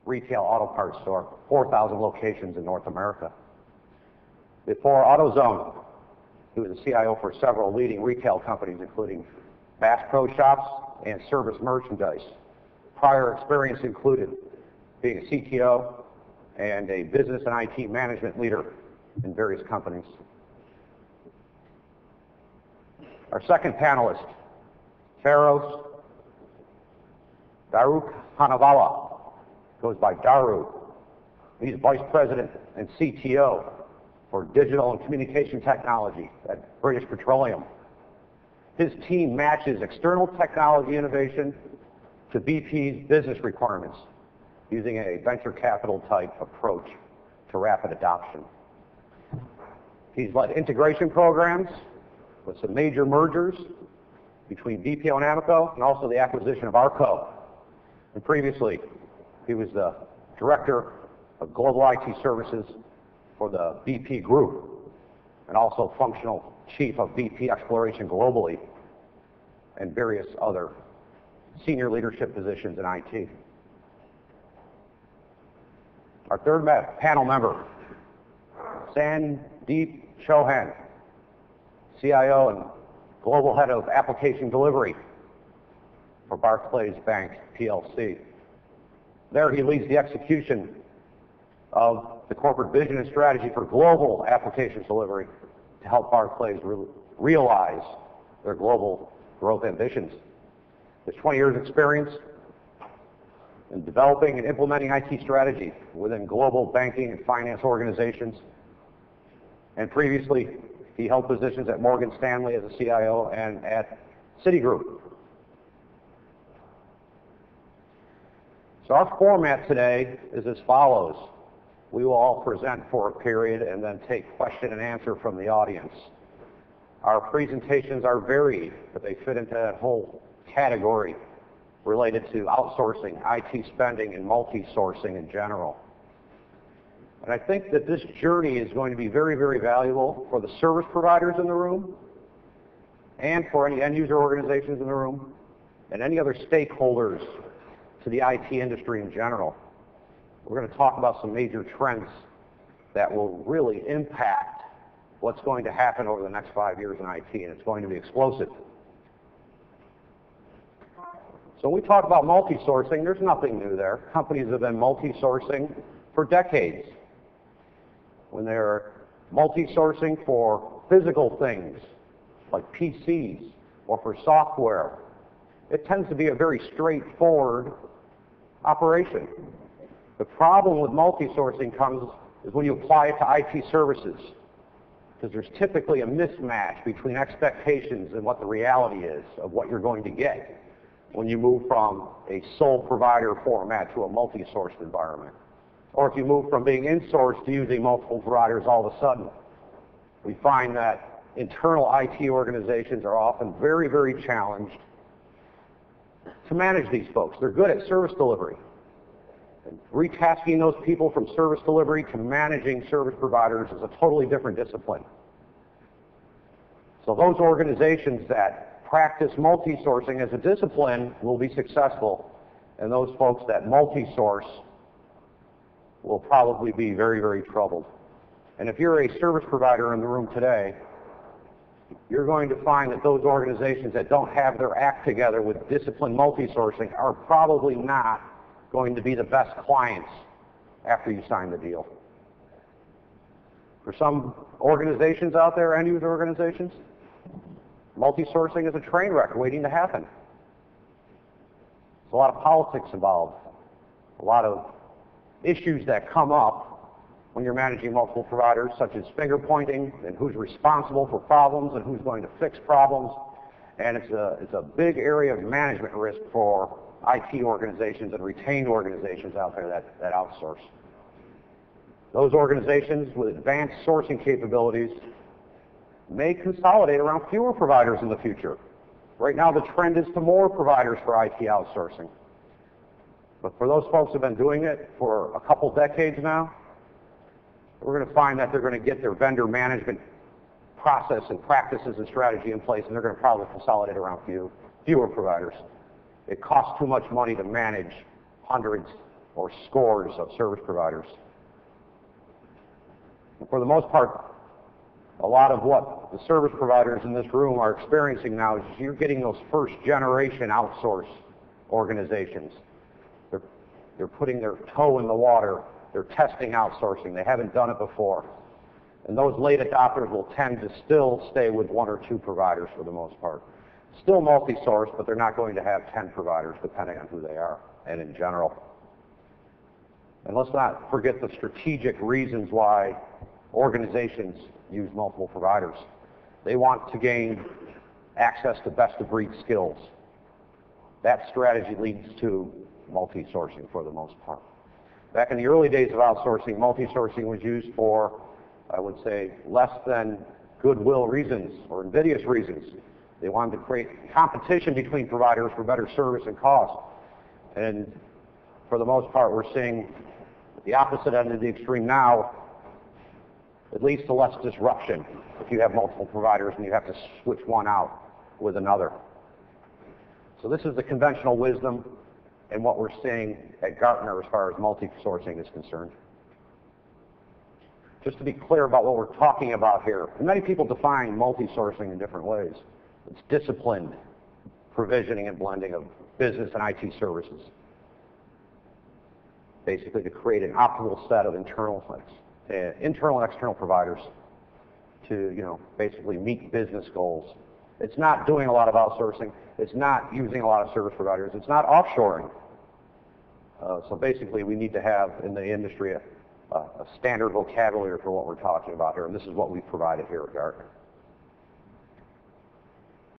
retail auto parts store, 4,000 locations in North America. Before AutoZone, he was the CIO for several leading retail companies, including Bass Pro Shops and Service Merchandise. Prior experience included being a CTO and a business and IT management leader in various companies. Our second panelist, Faros Daruk Hanavala, goes by Daru. He's Vice President and CTO for Digital and Communication Technology at British Petroleum. His team matches external technology innovation to BP's business requirements using a venture capital type approach to rapid adoption. He's led integration programs with some major mergers between BPO and Amoco, and also the acquisition of Arco. And previously, he was the Director of Global IT Services for the BP Group, and also Functional Chief of BP Exploration globally, and various other senior leadership positions in IT. Our third panel member, Sandeep Chauhan, CIO and Global Head of Application Delivery for Barclays Bank PLC. There he leads the execution of the corporate vision and strategy for global applications delivery to help Barclays realize their global growth ambitions. There's 20 years experience in developing and implementing IT strategy within global banking and finance organizations. And previously, he held positions at Morgan Stanley as a CIO and at Citigroup. So our format today is as follows. We will all present for a period and then take question and answer from the audience. Our presentations are varied, but they fit into that whole category related to outsourcing, IT spending, and multi-sourcing in general. And I think that this journey is going to be very, very valuable for the service providers in the room, and for any end-user organizations in the room, and any other stakeholders to the IT industry in general. We're going to talk about some major trends that will really impact what's going to happen over the next 5 years in IT, and it's going to be explosive. So when we talk about multi-sourcing, there's nothing new there. Companies have been multi-sourcing for decades. When they're multi-sourcing for physical things, like PCs, or for software, it tends to be a very straightforward operation. The problem with multi-sourcing is when you apply it to IT services, because there's typically a mismatch between expectations and what the reality is of what you're going to get when you move from a sole provider format to a multi-sourced environment. Or if you move from being in-sourced to using multiple providers all of a sudden. We find that internal IT organizations are often very, very challenged to manage these folks. They're good at service delivery. And retasking those people from service delivery to managing service providers is a totally different discipline. So those organizations that practice multi-sourcing as a discipline will be successful, and those folks that multi-source will probably be very, very troubled. And if you're a service provider in the room today, you're going to find that those organizations that don't have their act together with disciplined multi-sourcing are probably not going to be the best clients after you sign the deal. For some organizations out there, end-user organizations, multi-sourcing is a train wreck waiting to happen. There's a lot of politics involved, a lot of issues that come up when you're managing multiple providers, such as finger pointing and who's responsible for problems and who's going to fix problems. And it's a big area of management risk for IT organizations and retained organizations out there that outsource. Those organizations with advanced sourcing capabilities may consolidate around fewer providers in the future. Right now the trend is to more providers for IT outsourcing. But for those folks who have been doing it for a couple decades now, we're going to find that they're going to get their vendor management process and practices and strategy in place, and they're going to probably consolidate around fewer providers. It costs too much money to manage hundreds or scores of service providers. And for the most part, a lot of what the service providers in this room are experiencing now is you're getting those first generation outsource organizations. They're putting their toe in the water. They're testing outsourcing. They haven't done it before. And those late adopters will tend to still stay with one or two providers for the most part. Still multi-source, but they're not going to have 10 providers depending on who they are and in general. And let's not forget the strategic reasons why organizations use multiple providers. They want to gain access to best-of-breed skills. That strategy leads to multi-sourcing for the most part. Back in the early days of outsourcing, multi-sourcing was used for, I would say, less than goodwill reasons or invidious reasons. They wanted to create competition between providers for better service and cost. And for the most part, we're seeing the opposite end of the extreme now. It leads to less disruption if you have multiple providers and you have to switch one out with another. So this is the conventional wisdom and what we're seeing at Gartner as far as multi-sourcing is concerned. Just to be clear about what we're talking about here, many people define multi-sourcing in different ways. It's disciplined provisioning and blending of business and IT services, basically to create an optimal set of internal and external providers to, basically meet business goals. It's not doing a lot of outsourcing. It's not using a lot of service providers. It's not offshoring. So basically, we need to have in the industry a standard vocabulary for what we're talking about here, and this is what we've provided here at Gartner.